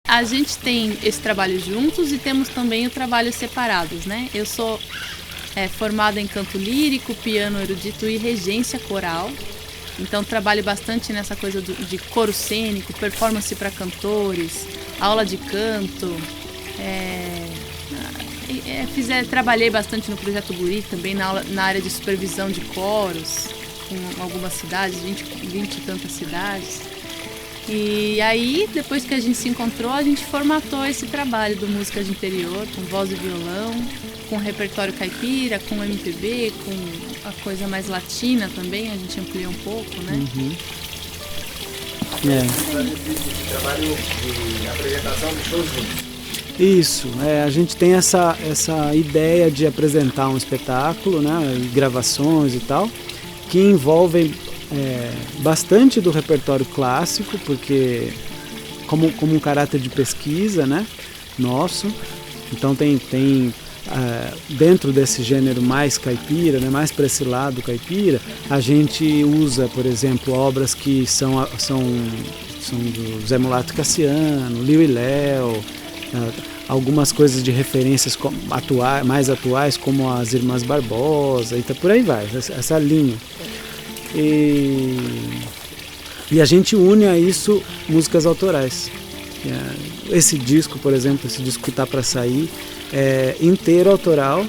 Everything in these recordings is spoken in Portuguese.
A gente tem esse trabalho juntos e temos também o trabalho separados, né? Eu sou formada em canto lírico, piano erudito e regência coral. Então trabalho bastante nessa coisa de coro cênico, performance para cantores, aula de canto. Trabalhei bastante no Projeto Guri, também na área de supervisão de coros, com algumas cidades, 20 e tantas cidades. E aí, depois que a gente se encontrou, a gente formatou esse trabalho do Música de Interior, com voz e violão, com repertório caipira, com MPB, com a coisa mais latina também, a gente ampliou um pouco, né? Uhum. Trabalho de apresentação de shows juntos. Isso, a gente tem essa ideia de apresentar um espetáculo, né, gravações e tal, que envolvem bastante do repertório clássico, porque como um caráter de pesquisa, né, nosso, então tem dentro desse gênero mais caipira, né, mais para esse lado caipira, a gente usa, por exemplo, obras que são do Zé Mulato Cassiano, Liu e Léo, algumas coisas de referências mais atuais, como as Irmãs Barbosa, e por aí vai, essa linha. E a gente une a isso músicas autorais. Esse disco, por exemplo, esse disco que está para sair, é inteiro autoral,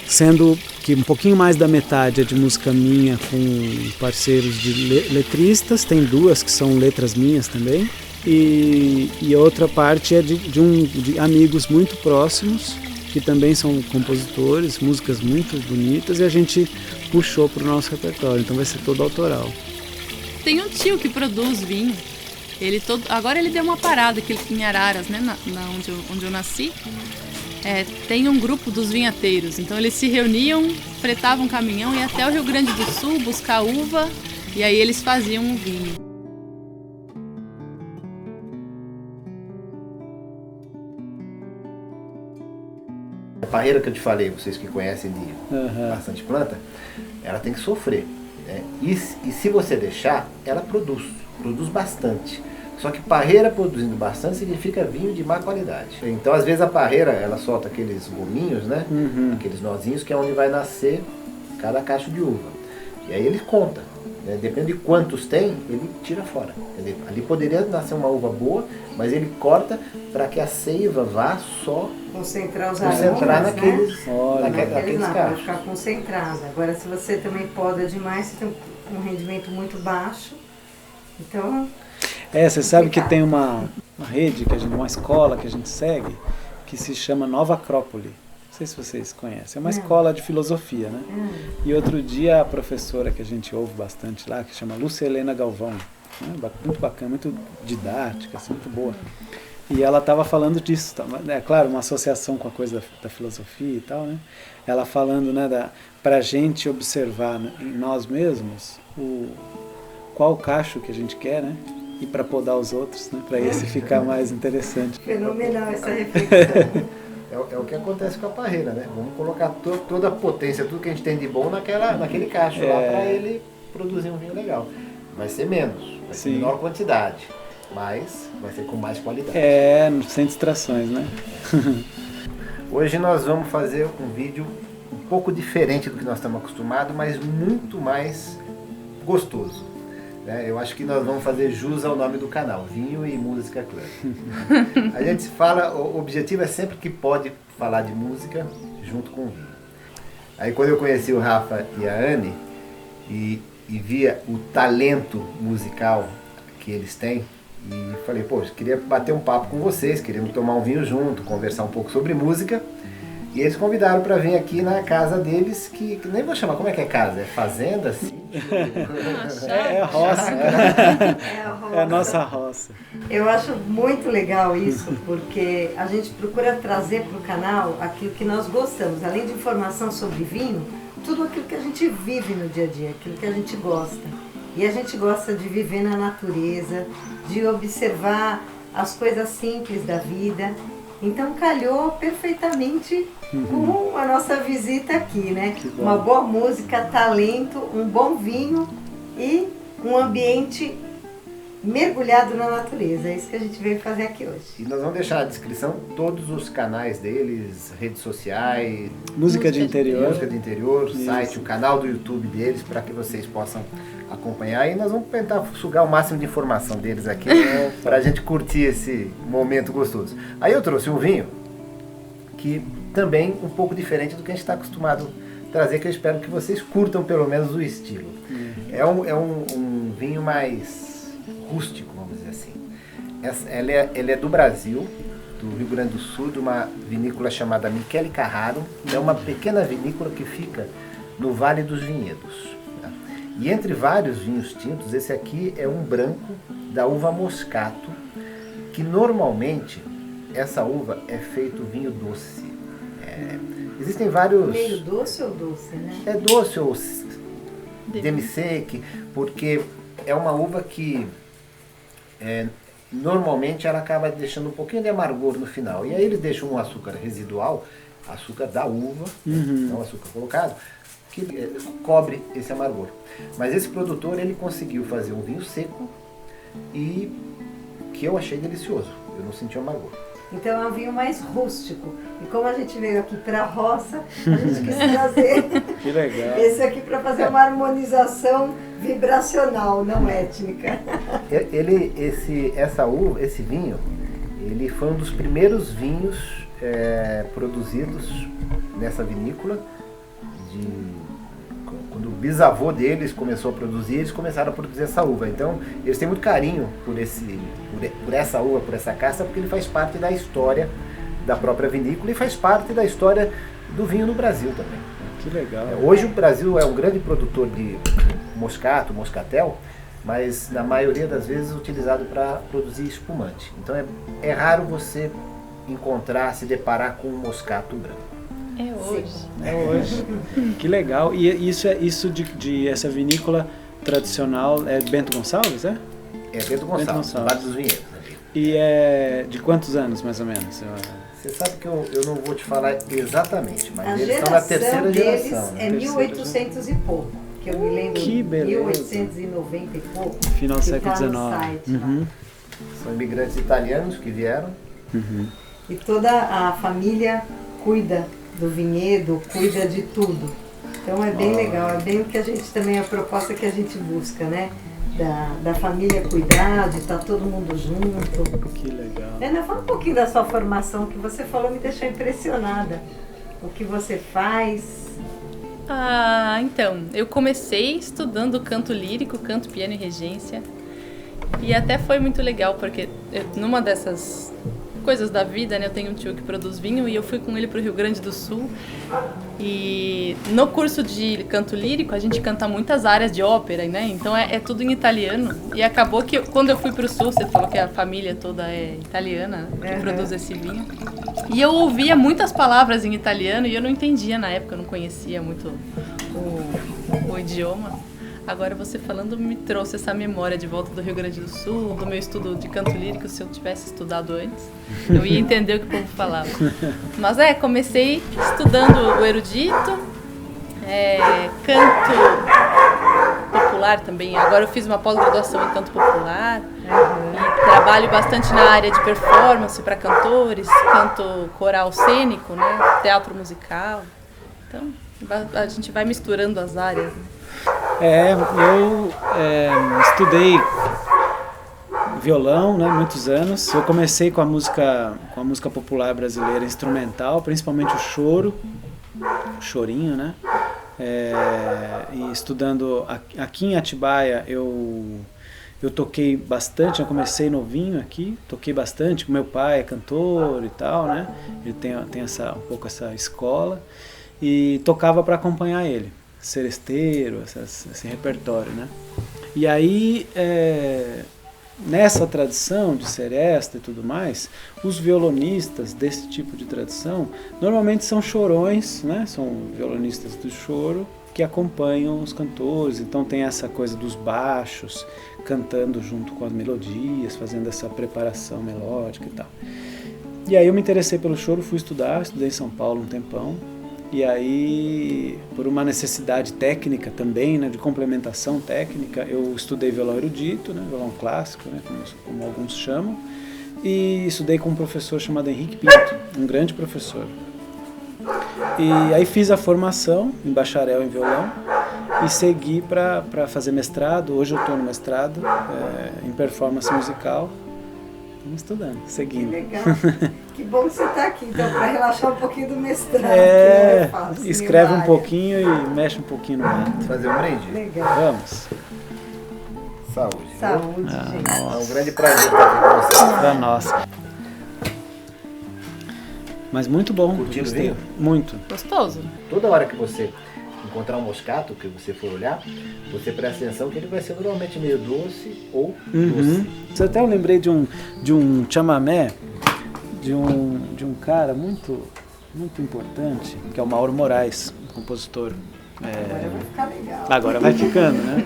sendo que um pouquinho mais da metade é de música minha com parceiros de letristas, tem duas que são letras minhas também, e outra parte é de amigos muito próximos, que também são compositores, músicas muito bonitas, e a gente puxou para o nosso repertório, então vai ser todo autoral. Tem um tio que produz vinho, agora ele deu uma parada aqui em Araras, né, onde eu nasci. Tem um grupo dos vinhateiros, então eles se reuniam, fretavam um caminhão e ia até o Rio Grande do Sul buscar uva, e aí eles faziam o vinho. A parreira que eu te falei, vocês que conhecem de bastante planta, ela tem que sofrer, né? E se você deixar, ela produz bastante. Só que parreira produzindo bastante significa vinho de má qualidade. Então, às vezes, a parreira, ela solta aqueles gominhos, né? Aqueles nozinhos, que é onde vai nascer cada cacho de uva. E aí ele conta, né? Depende de quantos tem, ele tira fora. Ali poderia nascer uma uva boa, mas ele corta para que a seiva vá só concentrar naqueles cachos. cachos. Ficar concentrada. Agora, se você também poda demais, você tem um rendimento muito baixo. Então... você sabe que tem uma rede, uma escola que a gente segue, que se chama Nova Acrópole. Não sei se vocês conhecem. É uma escola de filosofia, né? E outro dia a professora que a gente ouve bastante lá, que chama Lúcia Helena Galvão, né? Muito bacana, muito didática, assim, muito boa. E ela estava falando disso, é claro, uma associação com a coisa da filosofia e tal, né? Ela falando, né, para a gente observar em nós mesmos qual cacho que a gente quer, né? E para podar os outros, né? Para esse ficar mais interessante. Fenomenal essa reflexão. É o que acontece com a parreira, né? Vamos colocar toda a potência, tudo que a gente tem de bom naquele cacho lá, para ele produzir um vinho legal. Vai ser menos, vai ser menor quantidade, mas vai ser com mais qualidade. Sem distrações, né? Hoje nós vamos fazer um vídeo um pouco diferente do que nós estamos acostumados, mas muito mais gostoso. Eu acho que nós vamos fazer jus ao nome do canal, Vinho e Música Club. A gente fala, o objetivo é sempre que pode falar de música junto com o vinho. Aí quando eu conheci o Rafa e a Anne e via o talento musical que eles têm, e falei, queria bater um papo com vocês, queríamos tomar um vinho junto, conversar um pouco sobre música. E eles convidaram para vir aqui na casa deles, que nem vou chamar, como é que é casa? É fazenda? Assim? É a roça. É a nossa roça. Eu acho muito legal isso, porque a gente procura trazer para o canal aquilo que nós gostamos. Além de informação sobre vinho, tudo aquilo que a gente vive no dia a dia, aquilo que a gente gosta. E a gente gosta de viver na natureza, de observar as coisas simples da vida. Então calhou perfeitamente com a nossa visita aqui, né? Uma boa música, talento, um bom vinho e um ambiente mergulhado na natureza. É isso que a gente veio fazer aqui hoje. E nós vamos deixar na descrição todos os canais deles, redes sociais, Música de interior. música do interior, Isso. site, o canal do YouTube deles, para que vocês possam acompanhar. E nós vamos tentar sugar o máximo de informação deles aqui, para a gente curtir esse momento gostoso. Aí eu trouxe um vinho que também um pouco diferente do que a gente está acostumado a trazer, que eu espero que vocês curtam pelo menos o estilo. É um vinho mais rústico, vamos dizer assim. Ele é do Brasil, do Rio Grande do Sul, de uma vinícola chamada Michele Carraro. É uma pequena vinícola que fica no Vale dos Vinhedos. Tá? E entre vários vinhos tintos, esse aqui é um branco da uva moscato, que normalmente essa uva é feito vinho doce. Existem vários... Meio doce ou doce, né? É doce ou demi-sec, porque é uma uva que normalmente ela acaba deixando um pouquinho de amargor no final. E aí eles deixam um açúcar residual, açúcar da uva, não açúcar colocado, que cobre esse amargor. Mas esse produtor, ele conseguiu fazer um vinho seco e que eu achei delicioso. Eu não senti amargor. Então é um vinho mais rústico. E como a gente veio aqui para a roça, a gente quis trazer Que legal. esse aqui para fazer uma harmonização vibracional, não étnica. Esse vinho, ele foi um dos primeiros vinhos produzidos nessa vinícola. Quando o bisavô deles começou a produzir, eles começaram a produzir essa uva. Então, eles têm muito carinho por essa uva, por essa caça, porque ele faz parte da história da própria vinícola e faz parte da história do vinho no Brasil também. Que legal. Hoje o Brasil é um grande produtor de moscato, moscatel, mas na maioria das vezes utilizado para produzir espumante. Então é raro você encontrar, se deparar com um moscato branco. É hoje. É hoje. Que legal. E isso de essa vinícola tradicional é Bento Gonçalves, é? É Bento Gonçalves, Vale dos Vinhedos. Ali. E é de quantos anos, mais ou menos? Você sabe que eu não vou te falar exatamente, mas A eles estão na geração terceira deles geração. é 1800 e pouco, que eu me lembro. Que beleza. 1890 e pouco. Final do que século tá no XIX. site lá. Uhum. São imigrantes italianos que vieram. Uhum. E toda a família cuida do vinhedo, cuida de tudo. Então é bem legal, é bem o que a gente também, a proposta que a gente busca, né? Da família cuidar, de estar todo mundo junto. Que legal. Ana, fala um pouquinho da sua formação, que você falou, me deixou impressionada. O que você faz? Então, eu comecei estudando canto lírico, canto, piano e regência. E até foi muito legal, porque numa dessas coisas da vida, né, eu tenho um tio que produz vinho e eu fui com ele para o Rio Grande do Sul. E no curso de canto lírico a gente canta muitas áreas de ópera, né? Então é tudo em italiano. E acabou que quando eu fui para o Sul, você falou que a família toda é italiana, né, que produz esse vinho. E eu ouvia muitas palavras em italiano e eu não entendia na época, eu não conhecia muito o idioma. Agora você falando me trouxe essa memória de volta do Rio Grande do Sul, do meu estudo de canto lírico. Se eu tivesse estudado antes, eu ia entender o que o povo falava. Mas comecei estudando o erudito, canto popular também. Agora eu fiz uma pós-graduação em canto popular e trabalho bastante na área de performance para cantores, canto coral cênico, né, teatro musical. Então a gente vai misturando as áreas, né? Eu estudei violão, né, muitos anos. Eu comecei com a música popular brasileira instrumental, principalmente o choro, o chorinho, né? E estudando aqui em Atibaia, eu toquei bastante. Eu comecei novinho aqui, toquei bastante. Meu pai é cantor e tal, né? Ele tem um pouco essa escola e tocava para acompanhar ele. Seresteiro, esse repertório, né? E aí, nessa tradição de seresta e tudo mais, os violonistas desse tipo de tradição normalmente são chorões, né? São violonistas do choro que acompanham os cantores. Então tem essa coisa dos baixos cantando junto com as melodias, fazendo essa preparação melódica e tal. E aí eu me interessei pelo choro, fui estudei em São Paulo um tempão. E aí, por uma necessidade técnica também, né, de complementação técnica, eu estudei violão erudito, né, violão clássico, né, como alguns chamam, e estudei com um professor chamado Henrique Pinto, um grande professor. E aí fiz a formação em bacharel em violão e segui para fazer mestrado. Hoje eu estou no mestrado em performance musical. Estamos estudando, seguindo. Que legal. Que bom que você está aqui, então, para relaxar um pouquinho do mestrado. É, que não é fácil, escreve um pouquinho e mexe um pouquinho no mar. Fazer um brinde? Legal. Vamos. Saúde. Saúde, gente. É um grande prazer estar aqui com você. Pra nós. Mas muito bom. Curtindo gostei. vinho? Muito. Gostoso. Toda hora que você encontrar um moscato, que você for olhar, você presta atenção que ele vai ser normalmente meio doce ou doce. Isso até eu lembrei de um chamamé, de um cara muito importante, que é o Mauro Moraes, um compositor. Agora vai ficar legal. Agora vai ficando, né?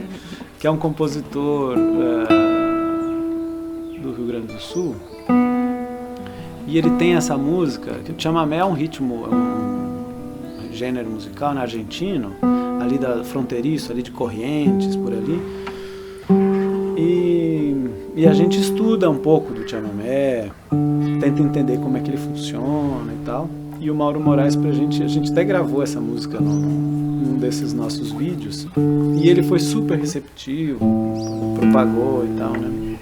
Que é um compositor do Rio Grande do Sul. E ele tem essa música, que o chamamé é um ritmo, é um gênero musical, né, argentino, ali da fronteiriço, ali de Corrientes, por ali. E a gente estuda um pouco do chamamé, tenta entender como é que ele funciona e tal. E o Mauro Moraes, a gente até gravou essa música num desses nossos vídeos, e ele foi super receptivo, propagou e tal, né?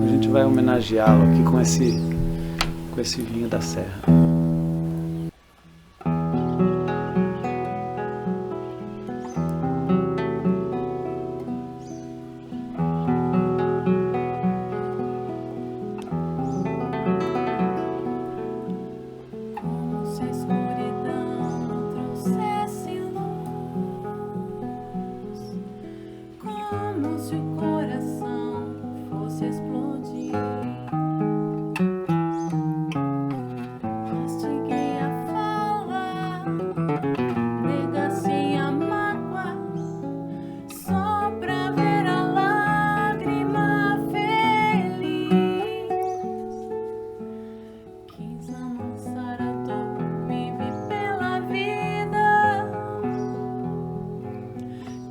A gente vai homenageá-lo aqui com esse vinho da Serra. Como se a escuridão trouxesse luz, como se o coração fosse explodir. Mastiguei a fala, negasse a mágoa, só pra ver a lágrima feliz. Quis amansar a dor, vive pela vida.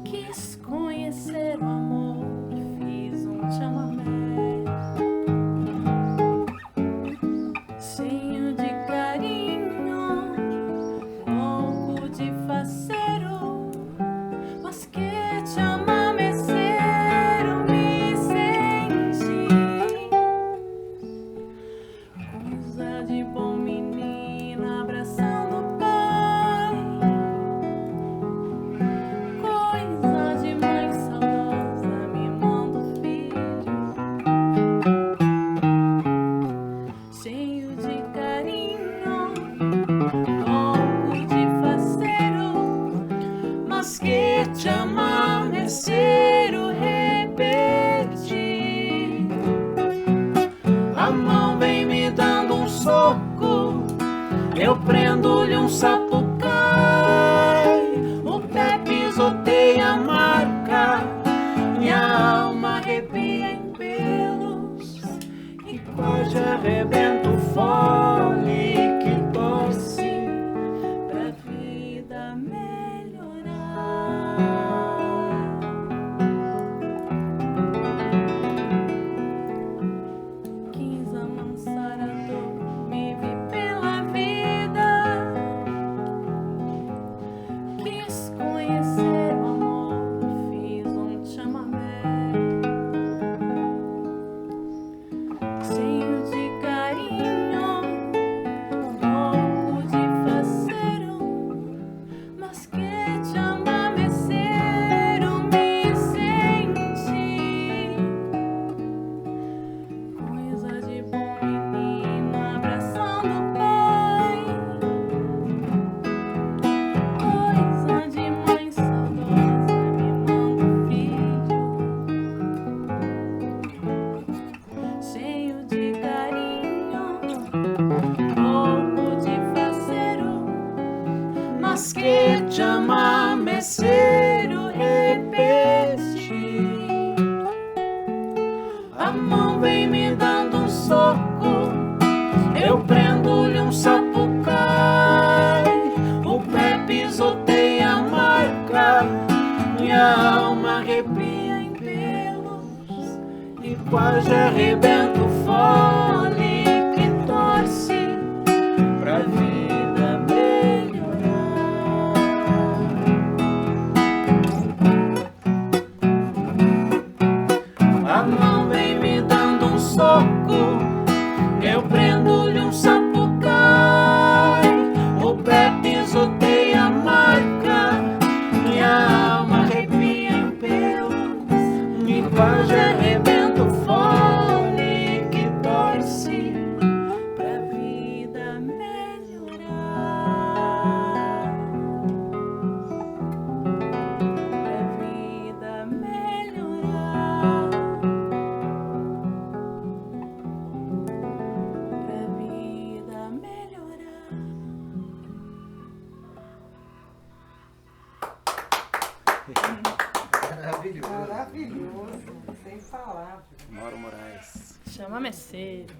Quis conhecer o amor, fiz um chamamé. Cheio de carinho, louco de faceiro, mas que chamameceiro me senti. Coisa de bom menino abraçando o pai, coisa de mãe saudosa mimando o filho. Cheio de carinho, louco de faceiro, mas que chamameceiro repeti. A mão vem me dando um soco, eu prendo-lhe um sapucai. O pé pisoteia a marca, minha alma arrepia em pelos e quase arrebenta o fole que torce pra vida melhorar. Quis amansar a dor, vive pela vida. Quis conhecer o amor, fiz um chamamé. Cheio de carinho, louco de faceiro, mas que chamameceiro me senti. Coisa de bom menino abraçando o pai, coisa de mãe saudosa mimando o filho. Cheio de carinho, louco de faceiro, mas que chamameceiro repeti. A mão vem me dando um soco, eu prendo-lhe um sapucai. O pé pisoteia a marca, minha alma arrepia em pelos e quase arrebenta o fole que torce pra vida melhorar. A mão vem me dando um soco, eu prendo-lhe um sapucai, o pé pisoteia a marca, minha alma arrepia em pelos e quase arrebenta o fole que torce pra vida melhorar. Pra vida melhorar. Pra vida melhorar. Maravilhoso. Maravilhoso, sem palavras. Mauro Moraes. Chama Mercedes.